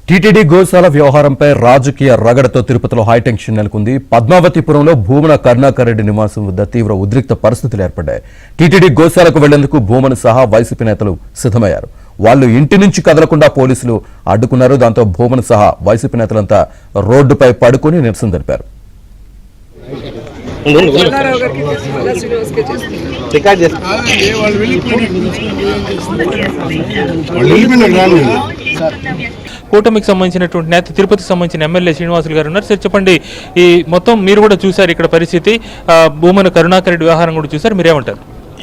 TTD గోశాల వ్యవహారంపై రాజకీయ రగడతో తిరుపతిలో హైటెన్షన్ నెలకొంది. పద్మావతిపురంలో భూమన కరుణాకర్ రెడ్డి నివాసం వద్ద తీవ్ర ఉద్రిక్త పరిస్థితులు ఏర్పడ్డాయి. టీటీడీ గోశాలకు వెళ్లేందుకు భూమన సహా వైసీపీ నేతలు సిద్ధమయ్యారు. వాళ్లు ఇంటి నుంచి కదలకుండా పోలీసులు అడ్డుకున్నారు. దాంతో భూమన సహా వైసీపీ నేతలంతా రోడ్డుపై పడుకుని నిరసన తెలిపారు. కూటమికి సంబంధించినటువంటి నేత తిరుపతికి సంబంధించిన ఎమ్మెల్యే శ్రీనివాసులు గారు ఉన్నారు. సార్ చెప్పండి, ఈ మొత్తం మీరు కూడా చూశారు ఇక్కడ పరిస్థితి, భూమన కరుణాకర్ రెడ్డి వ్యవహారం కూడా చూశారు, మీరేమంటారు?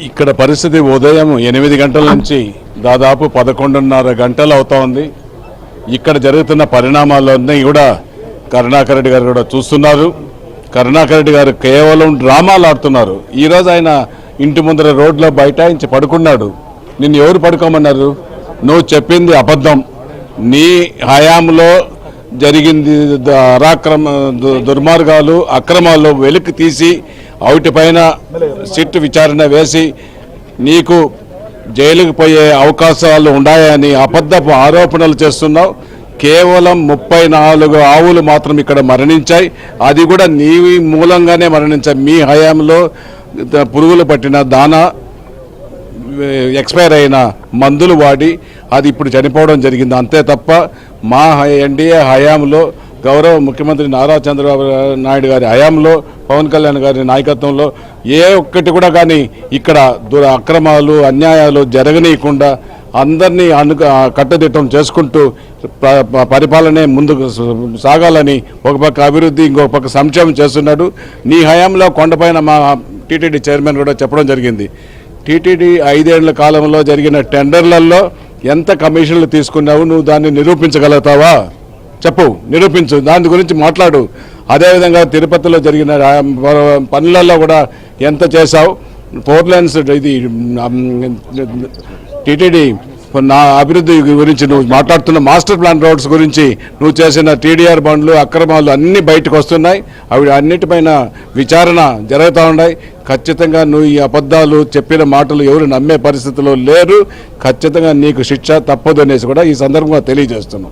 ఇక్కడ పరిస్థితి ఉదయం 8 గంటల నుంచి దాదాపు 11:30 గంటలు అవుతా ఉంది. ఇక్కడ జరుగుతున్న పరిణామాలన్నీ కూడా కరుణాకర్ రెడ్డి గారు కూడా చూస్తున్నారు. కరుణాకర్ రెడ్డి గారు కేవలం డ్రామాలు ఆడుతున్నారు. ఈరోజు ఆయన ఇంటి ముందర రోడ్లో బైఠాయించి పడుకున్నాడు. నిన్ను ఎవరు పడుకోమన్నారు? నువ్వు చెప్పింది అబద్ధం. నీ హయాంలో జరిగింది దుర్మార్గాలు, అక్రమాలు వెలికి తీసి వాటిపైన సిట్ విచారణ వేసి నీకు జైలుకు పోయే అవకాశాలు ఉన్నాయని అబద్ధపు ఆరోపణలు చేస్తున్నావు. కేవలం 34 ఆవులు మాత్రం ఇక్కడ మరణించాయి. అది కూడా నీ మూలంగానే మరణించాయి. మీ హయాంలో పురుగులు పట్టిన దానా, ఎక్స్పైర్ అయిన మందులు వాడి అది ఇప్పుడు చనిపోవడం జరిగింది. అంతే తప్ప మా ఎన్డీఏ హయాంలో గౌరవ ముఖ్యమంత్రి నారా చంద్రబాబు నాయుడు గారి హయాంలో, పవన్ కళ్యాణ్ గారి నాయకత్వంలో ఏ ఒక్కటి కూడా కానీ ఇక్కడ అక్రమాలు, అన్యాయాలు జరగనీయకుండా అందరినీ కట్టుదిట్టం చేసుకుంటూ పరిపాలనే ముందుకు సాగాలని ఒక పక్క అభివృద్ధి, ఇంకొక పక్క సంక్షేమం చేస్తున్నాడు. నీ హయాంలో కొండపైన మా టీటీడీ చైర్మన్ కూడా చెప్పడం జరిగింది. టీటీడీ 5 ఏళ్ల కాలంలో జరిగిన టెండర్లలో ఎంత కమిషన్లు తీసుకున్నావు, నువ్వు దాన్ని నిరూపించగలుగుతావా? చెప్పు, నిరూపించు, దాని గురించి మాట్లాడు. అదేవిధంగా తిరుపతిలో జరిగిన పనులలో కూడా ఎంత చేశావు? 4 lanes ఇది టీటీడీ నా అభివృద్ధి గురించి నువ్వు మాట్లాడుతున్న మాస్టర్ ప్లాన్ రోడ్స్ గురించి నువ్వు చేసిన టీడీఆర్ బండ్లు, అక్రమాలు అన్నీ బయటకు వస్తున్నాయి. అవి అన్నిటిపైన విచారణ జరుగుతూ ఉన్నాయి. ఖచ్చితంగా నువ్వు ఈ అబద్ధాలు చెప్పిన మాటలు ఎవరు నమ్మే పరిస్థితిలో లేరు. ఖచ్చితంగా నీకు శిక్ష తప్పదు అనేసి కూడా ఈ సందర్భంగా తెలియజేస్తున్నాం.